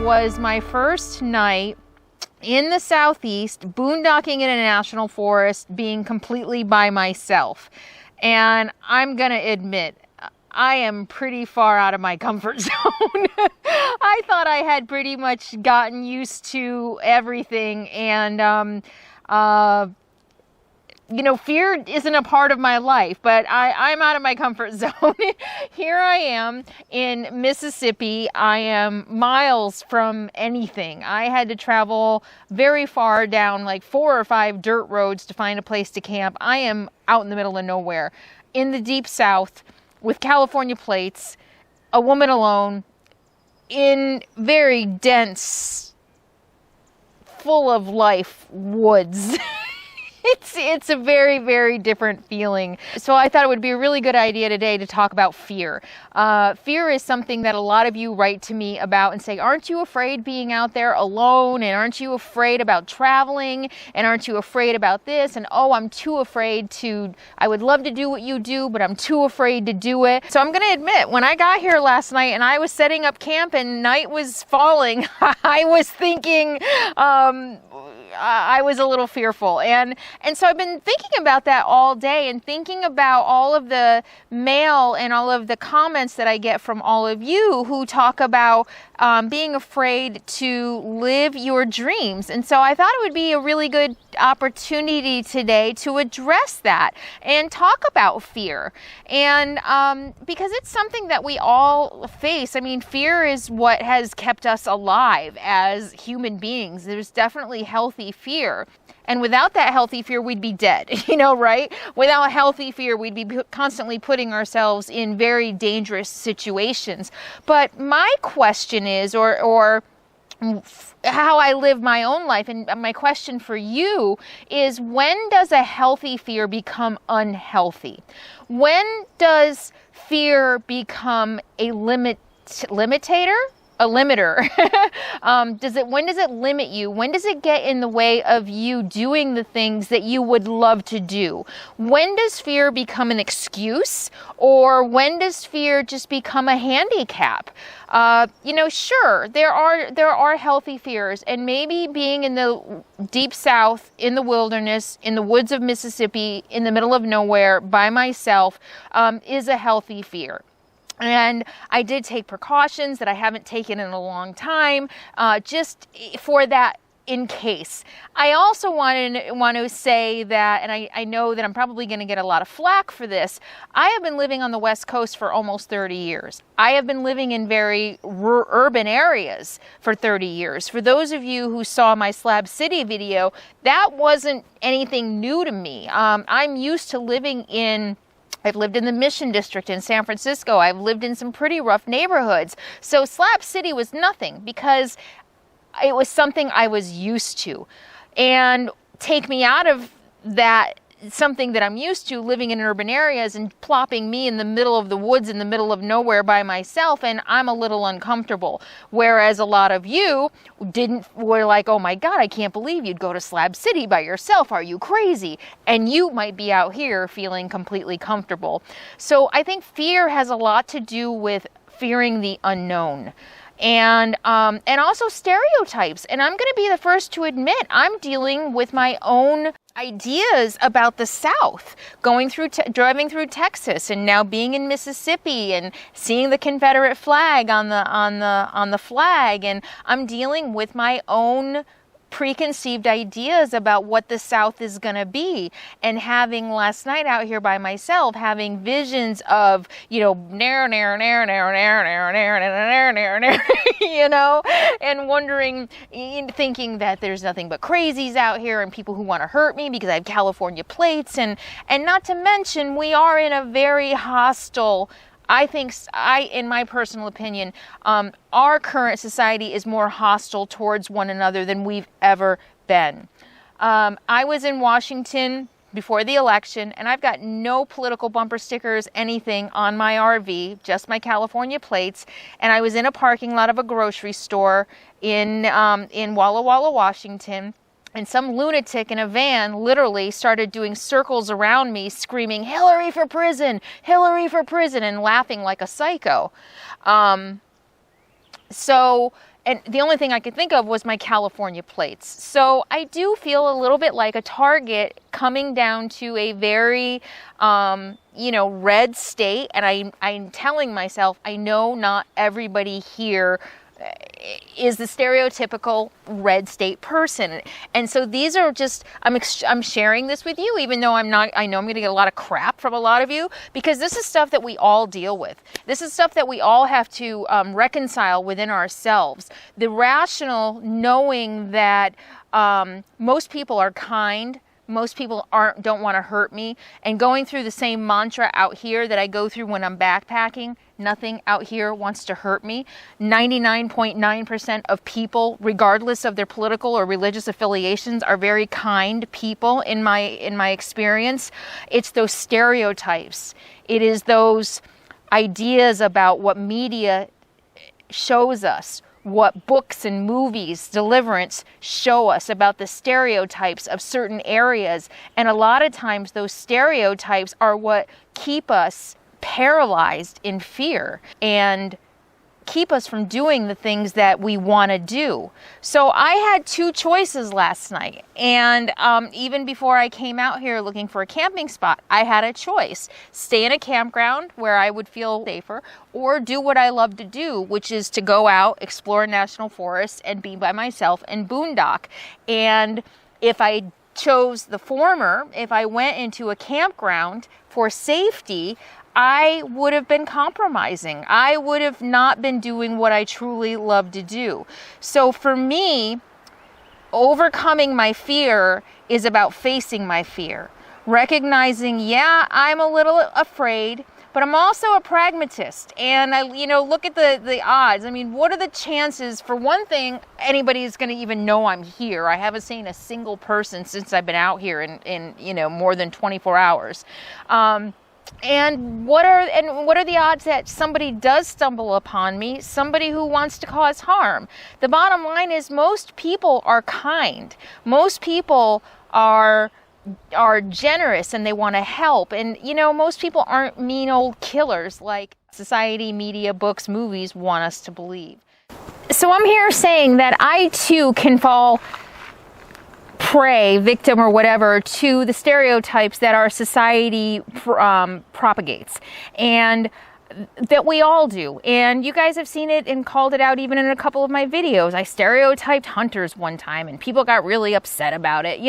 was my first night in the Southeast, boondocking in a national forest, being completely by myself. And I'm gonna admit, I am pretty far out of my comfort zone. I thought I had pretty much gotten used to everything, and you know, fear isn't a part of my life, but I'm out of my comfort zone. Here I am in Mississippi. I am miles from anything. I had to travel very far down like 4 or 5 dirt roads to find a place to camp. I am out in the middle of nowhere, in the deep South, with California plates, a woman alone, in very dense, full of life woods. It's a very, very different feeling. So I thought it would be a really good idea today to talk about fear. Fear is something that a lot of you write to me about and say, aren't you afraid being out there alone? And aren't you afraid about traveling? And aren't you afraid about this? And oh, I'm too afraid to, I would love to do what you do, but I'm too afraid to do it. So I'm going to admit, when I got here last night and I was setting up camp and night was falling, I was thinking, I was a little fearful. And so I've been thinking about that all day and thinking about all of the mail and all of the comments that I get from all of you who talk about being afraid to live your dreams. And so I thought it would be a really good opportunity today to address that and talk about fear. And because it's something that we all face. I mean, fear is what has kept us alive as human beings. There's definitely healthy fear. And without that healthy fear, we'd be dead, you know, right? Without healthy fear, we'd be constantly putting ourselves in very dangerous situations. But my question is, or how I live my own life, and my question for you is, when does a healthy fear become unhealthy? When does fear become a limitator? A limiter. When does it limit you? When does it get in the way of you doing the things that you would love to do? When does fear become an excuse? Or when does fear just become a handicap? You know, sure, there are healthy fears, and maybe being in the deep South, in the wilderness, in the woods of Mississippi, in the middle of nowhere by myself, is a healthy fear. And I did take precautions that I haven't taken in a long time, just for that in case. I also want to say that, and I know that I'm probably going to get a lot of flack for this, I have been living on the West Coast for almost 30 years. I have been living in very urban areas for 30 years. For those of you who saw my Slab City video, that wasn't anything new to me. I'm used to living I've lived in the Mission District in San Francisco. I've lived in some pretty rough neighborhoods. So Slab City was nothing because it was something I was used to. And take me out of that, something that I'm used to, living in urban areas, and plopping me in the middle of the woods, in the middle of nowhere by myself, and I'm a little uncomfortable. Whereas a lot of you were like, oh my God, I can't believe you'd go to Slab City by yourself. Are you crazy? And you might be out here feeling completely comfortable. So I think fear has a lot to do with fearing the unknown. And also stereotypes. And I'm going to be the first to admit I'm dealing with my own ideas about the South, driving through Texas, and now being in Mississippi and seeing the Confederate flag on the flag, and I'm dealing with my own preconceived ideas about what the South is going to be. And having last night out here by myself, having visions of, you know, you know, and wondering, thinking that there's nothing but crazies out here and people who want to hurt me because I have California plates, and not to mention we are in a very hostile, in my personal opinion, our current society is more hostile towards one another than we've ever been. I was in Washington before the election, and I've got no political bumper stickers, anything on my RV, just my California plates. And I was in a parking lot of a grocery store in Walla Walla, Washington. And some lunatic in a van literally started doing circles around me, screaming, Hillary for prison, and laughing like a psycho. So and the only thing I could think of was my California plates. So I do feel a little bit like a target coming down to a very, you know, red state. And I'm telling myself, I know not everybody here is the stereotypical red state person. And so these are just, I'm sharing this with you, even though I know I'm going to get a lot of crap from a lot of you, because this is stuff that we all deal with. This is stuff that we all have to reconcile within ourselves. The rational knowing that most people are kind, most people don't want to hurt me, and going through the same mantra out here that I go through when I'm backpacking. Nothing out here wants to hurt me. 99.9% of people, regardless of their political or religious affiliations, are very kind people in my experience. It's those stereotypes. It is those ideas about what media shows us, what books and movies, Deliverance, show us about the stereotypes of certain areas. And a lot of times those stereotypes are what keep us paralyzed in fear and keep us from doing the things that we want to do. So I had two choices last night, and even before I came out here looking for a camping spot, I had a choice: stay in a campground where I would feel safer, or do what I love to do, which is to go out, explore national forests, and be by myself and boondock. And if I chose the former, if I went into a campground for safety, I would have been compromising. I would have not been doing what I truly love to do. So for me, overcoming my fear is about facing my fear. Recognizing, yeah, I'm a little afraid, but I'm also a pragmatist. And I, look at the odds. I mean, what are the chances, for one thing, anybody is going to even know I'm here? I haven't seen a single person since I've been out here in more than 24 hours. And what are the odds that somebody does stumble upon me, somebody who wants to cause harm? The bottom line is most people are kind. Most people are generous and they want to help. And most people aren't mean old killers like society, media, books, movies want us to believe. So I'm here saying that I too can fall prey, victim, or whatever, to the stereotypes that our society propagates, and that we all do. And you guys have seen it and called it out even in a couple of my videos. I stereotyped hunters one time and people got really upset about it.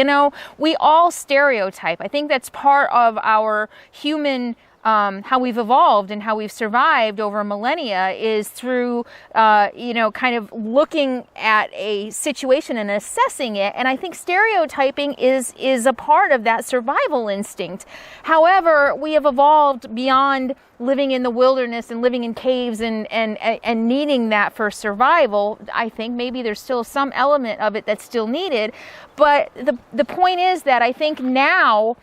We all stereotype. I think that's part of our human how we've evolved and how we've survived over millennia is through, kind of looking at a situation and assessing it. And I think stereotyping is a part of that survival instinct. However, we have evolved beyond living in the wilderness and living in caves and needing that for survival. I think maybe there's still some element of it that's still needed. But the point is that I think now,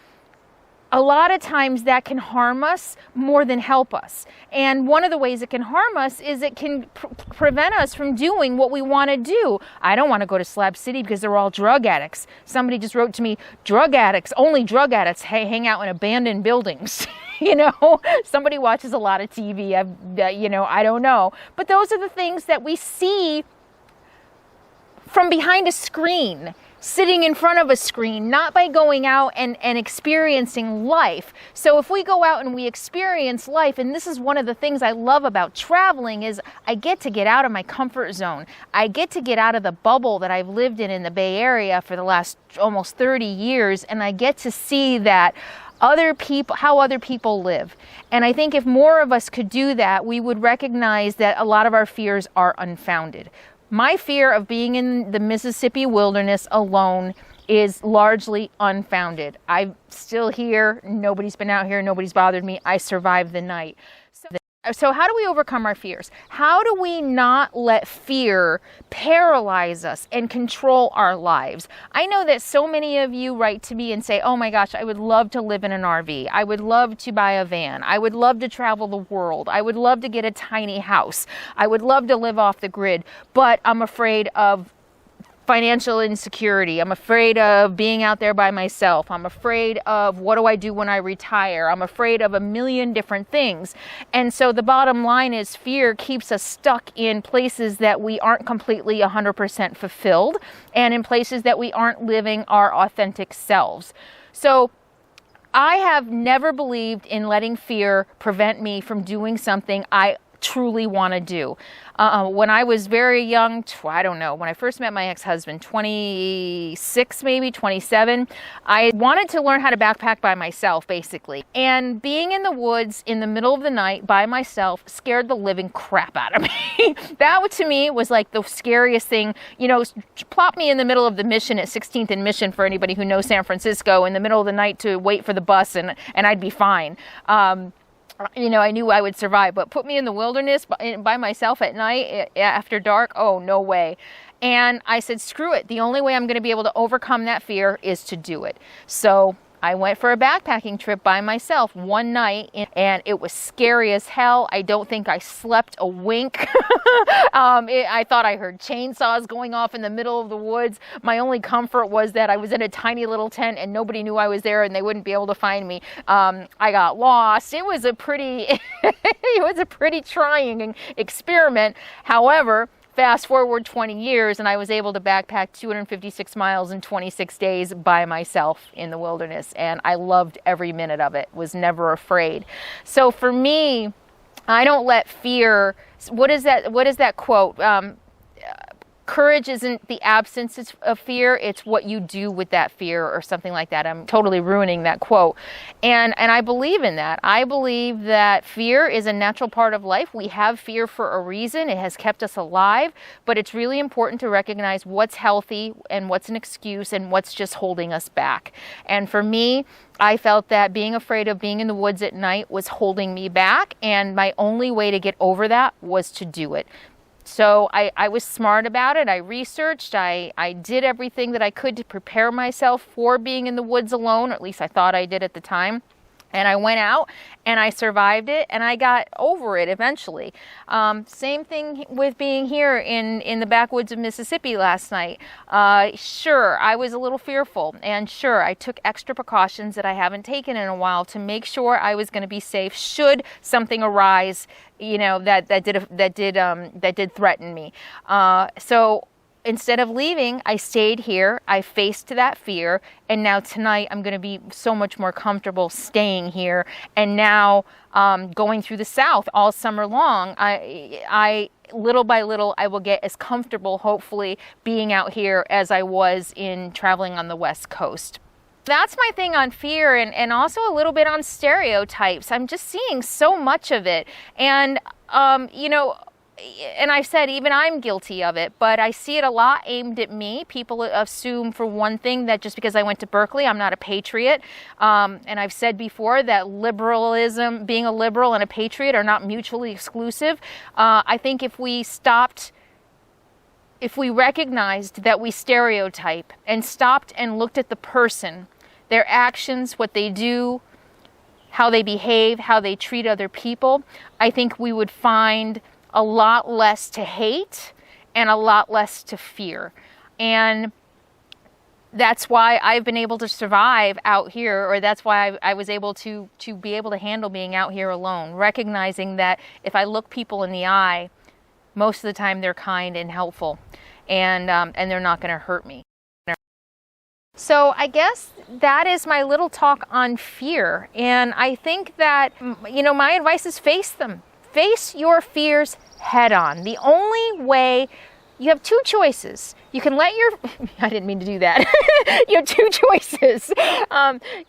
a lot of times that can harm us more than help us. And one of the ways it can harm us is it can prevent us from doing what we want to do. I don't want to go to Slab City because they're all drug addicts. Somebody just wrote to me, drug addicts, only drug addicts hang out in abandoned buildings. Somebody watches a lot of TV. I don't know. But those are the things that we see from behind a screen, sitting in front of a screen, not by going out and experiencing life. So if we go out and we experience life, and this is one of the things I love about traveling, is I get to get out of my comfort zone. I get to get out of the bubble that I've lived in the Bay Area for the last almost 30 years, and I get to see that how other people live. And I think if more of us could do that, we would recognize that a lot of our fears are unfounded. My fear of being in the Mississippi wilderness alone is largely unfounded. I'm still here. Nobody's been out here. Nobody's bothered me. I survived the night. So how do we overcome our fears? How do we not let fear paralyze us and control our lives? I know that so many of you write to me and say, oh my gosh, I would love to live in an RV. I would love to buy a van. I would love to travel the world. I would love to get a tiny house. I would love to live off the grid, but I'm afraid of financial insecurity. I'm afraid of being out there by myself. I'm afraid of what do I do when I retire. I'm afraid of a million different things. And so the bottom line is fear keeps us stuck in places that we aren't completely 100% fulfilled and in places that we aren't living our authentic selves. So I have never believed in letting fear prevent me from doing something I truly want to do. When I was very young, I don't know, when I first met my ex-husband, 26, maybe 27, I wanted to learn how to backpack by myself, basically. And being in the woods in the middle of the night by myself scared the living crap out of me. That to me was like the scariest thing. You know, plop me in the middle of the Mission at 16th and Mission, for anybody who knows San Francisco, in the middle of the night to wait for the bus, and I'd be fine. You know, I knew I would survive, but put me in the wilderness by myself at night after dark, oh, no way. And I said, screw it. The only way I'm going to be able to overcome that fear is to do it. So I went for a backpacking trip by myself one night, and it was scary as hell. I don't think I slept a wink. I thought I heard chainsaws going off in the middle of the woods. My only comfort was that I was in a tiny little tent and nobody knew I was there and they wouldn't be able to find me. I got lost. It was a pretty, trying experiment. However, fast forward 20 years and I was able to backpack 256 miles in 26 days by myself in the wilderness. And I loved every minute of it, was never afraid. So for me, I don't let fear, what is that quote? Courage isn't the absence of fear, it's what you do with that fear, or something like that. I'm totally ruining that quote. And I believe in that. I believe that fear is a natural part of life. We have fear for a reason. It has kept us alive, but it's really important to recognize what's healthy and what's an excuse and what's just holding us back. And for me, I felt that being afraid of being in the woods at night was holding me back, and my only way to get over that was to do it. So I was smart about it. I researched, I did everything that I could to prepare myself for being in the woods alone, or at least I thought I did at the time. And I went out and I survived it and I got over it eventually. Same thing with being here in the backwoods of Mississippi last night. Sure, I was a little fearful, and sure, I took extra precautions that I haven't taken in a while to make sure I was going to be safe should something arise, you know, that did threaten me. So instead of leaving, I stayed here, I faced that fear, and now tonight I'm going to be so much more comfortable staying here. And now going through the South all summer long, I little by little, I will get as comfortable, hopefully, being out here as I was in traveling on the West Coast. That's my thing on fear, and also a little bit on stereotypes. I'm just seeing so much of it. And, you know, and I've said even I'm guilty of it, but I see it a lot aimed at me. People assume, for one thing, that just because I went to Berkeley, I'm not a patriot. And I've said before that liberalism, being a liberal and a patriot, are not mutually exclusive. I think if we recognized that we stereotype and stopped and looked at the person, their actions, what they do, how they behave, how they treat other people, I think we would find a lot less to hate and a lot less to fear. And that's why I've been able to survive out here, or that's why I was able to be able to handle being out here alone, recognizing that if I look people in the eye, most of the time they're kind and helpful, and they're not going to hurt me. So I guess that is my little talk on fear. And I think that, you know, my advice is face them. Face your fears head on. The only way, you have two choices. You can let your, I didn't mean to do that. You have two choices.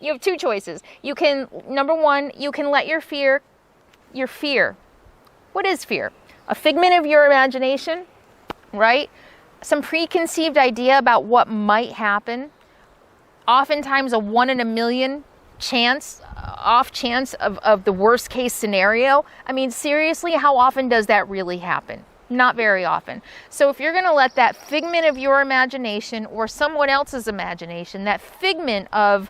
You have two choices. You can, number one, you can let your fear. What is fear? A figment of your imagination, right? Some preconceived idea about what might happen. Oftentimes a 1 in a million off chance of the worst case scenario. I mean, seriously, how often does that really happen? Not very often. So if you're going to let that figment of your imagination or someone else's imagination, that figment of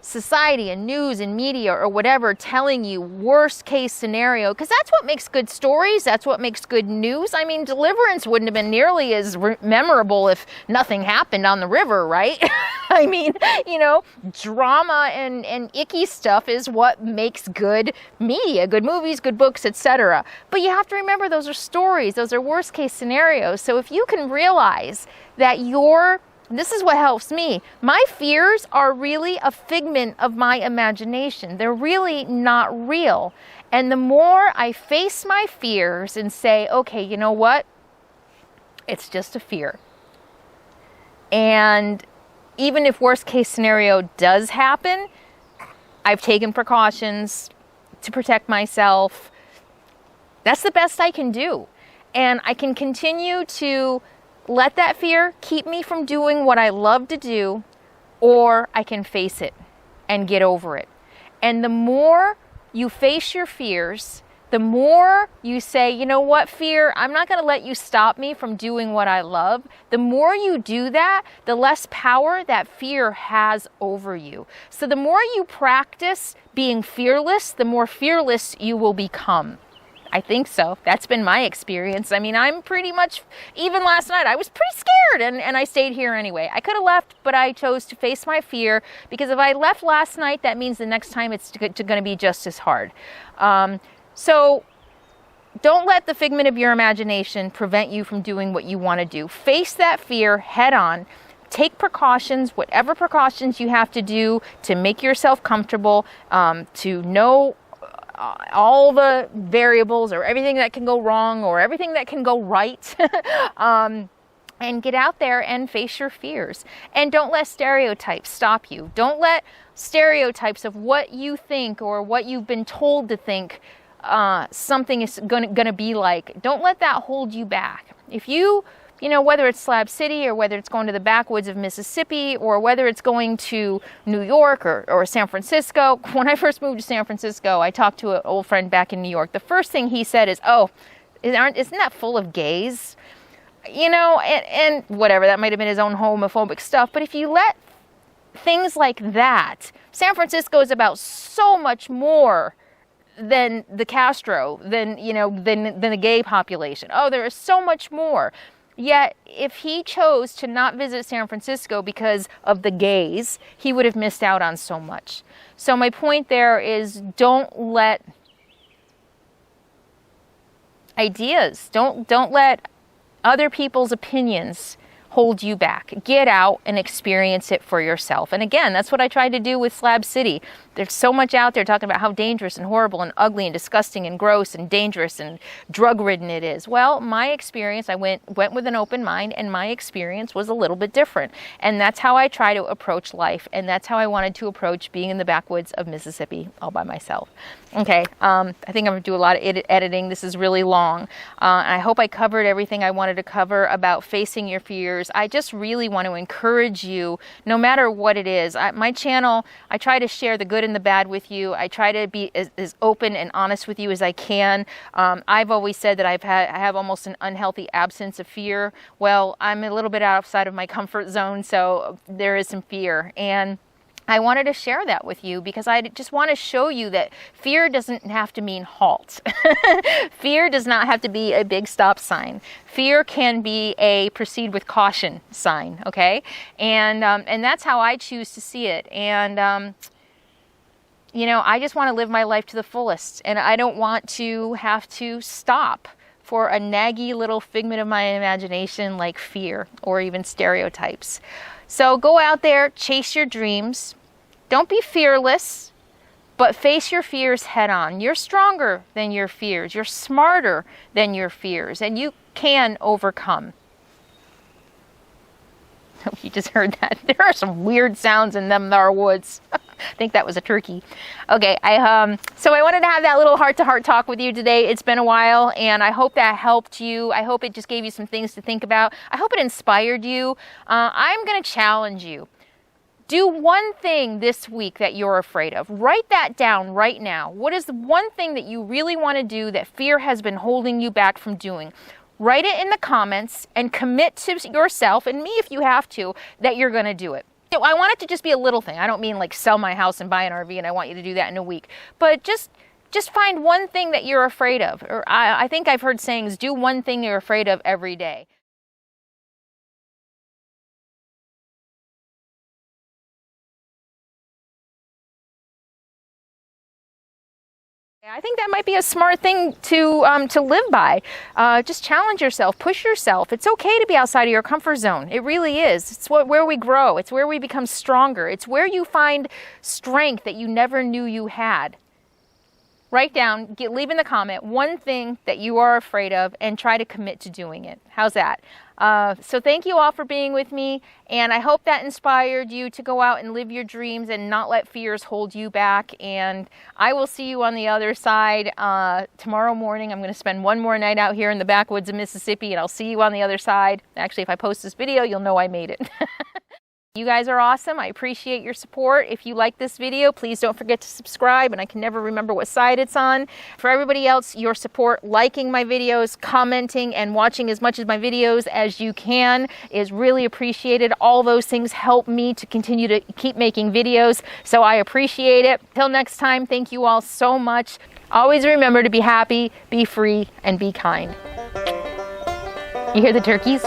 society and news and media or whatever telling you worst case scenario, because that's what makes good stories, that's what makes good news. I mean, Deliverance wouldn't have been nearly as memorable if nothing happened on the river, right? I mean, you know, drama and icky stuff is what makes good media, good movies, good books, etc. But you have to remember those are stories, those are worst case scenarios. So if you can realize that this is what helps me. My fears are really a figment of my imagination. They're really not real. And the more I face my fears and say, okay, you know what? It's just a fear. And even if worst case scenario does happen, I've taken precautions to protect myself. That's the best I can do. And I can continue to let that fear keep me from doing what I love to do, or I can face it and get over it. And the more you face your fears, the more you say, you know what, fear, I'm not going to let you stop me from doing what I love. The more you do that, the less power that fear has over you. So the more you practice being fearless, the more fearless you will become. I think so. That's been my experience. I mean, I'm pretty much, even last night, I was pretty scared and I stayed here anyway. I could have left, but I chose to face my fear, because if I left last night, that means the next time it's going to be just as hard. So don't let the figment of your imagination prevent you from doing what you want to do. Face that fear head on. Take precautions, whatever precautions you have to do to make yourself comfortable, to know all the variables or everything that can go wrong or everything that can go right. And get out there and face your fears. And don't let stereotypes stop you. Don't let stereotypes of what you think or what you've been told to think something is gonna be like. Don't let that hold you back. If you know, whether it's Slab City or whether it's going to the backwoods of Mississippi or whether it's going to New York or San Francisco. When I first moved to San Francisco, I talked to an old friend back in New York. The first thing he said is, oh, isn't that full of gays? You know, and whatever, that might have been his own homophobic stuff. But if you let things like that, San Francisco is about so much more than the Castro, than the gay population. Oh, there is so much more. Yet, if he chose to not visit San Francisco because of the gays, he would have missed out on so much. So my point there is, don't let ideas, don't let other people's opinions hold you back. Get out and experience it for yourself. And again, that's what I tried to do with Slab City. There's so much out there talking about how dangerous and horrible and ugly and disgusting and gross and dangerous and drug-ridden it is. Well, my experience, I went with an open mind, and my experience was a little bit different. And that's how I try to approach life, and that's how I wanted to approach being in the backwoods of Mississippi all by myself. Okay, I think I'm going to do a lot of editing. This is really long. And I hope I covered everything I wanted to cover about facing your fears. I just really want to encourage you, no matter what it is. My channel, I try to share the good and the bad with you. I try to be as open and honest with you as I can. I've always said that I have almost an unhealthy absence of fear. Well, I'm a little bit outside of my comfort zone, so there is some fear. And I wanted to share that with you because I just want to show you that fear doesn't have to mean halt. Fear does not have to be a big stop sign. Fear can be a proceed with caution sign, okay? And that's how I choose to see it. And you know, I just want to live my life to the fullest, and I don't want to have to stop for a naggy little figment of my imagination like fear or even stereotypes. So go out there, chase your dreams. Don't be fearless, but face your fears head on. You're stronger than your fears. You're smarter than your fears, and you can overcome. You just heard that. There are some weird sounds in them there woods. I think that was a turkey. Okay, so I wanted to have that little heart-to-heart talk with you today. It's been a while, and I hope that helped you. I hope it just gave you some things to think about. I hope it inspired you. I'm going to challenge you. Do one thing this week that you're afraid of. Write that down right now. What is the one thing that you really want to do that fear has been holding you back from doing? write it in the comments and commit to yourself, and me if you have to, that you're going to do it. I want it to just be a little thing. I don't mean like sell my house and buy an RV and I want you to do that in a week. But just find one thing that you're afraid of. Or I think I've heard sayings, do one thing you're afraid of every day. I think that might be a smart thing to live by. Just challenge yourself, push yourself. It's okay to be outside of your comfort zone. It really is. It's where we grow. It's where we become stronger. It's where you find strength that you never knew you had. Write down, leave in the comment one thing that you are afraid of and try to commit to doing it. How's that? So thank you all for being with me, and I hope that inspired you to go out and live your dreams and not let fears hold you back. And I will see you on the other side tomorrow morning. I'm going to spend one more night out here in the backwoods of Mississippi, and I'll see you on the other side. Actually, if I post this video, you'll know I made it. You guys are awesome. I appreciate your support. If you like this video, please don't forget to subscribe, and I can never remember what side it's on. For everybody else, your support, liking my videos, commenting, and watching as much of my videos as you can is really appreciated. All those things help me to continue to keep making videos, so I appreciate it. Till next time, thank you all so much. Always remember to be happy, be free, and be kind. You hear the turkeys?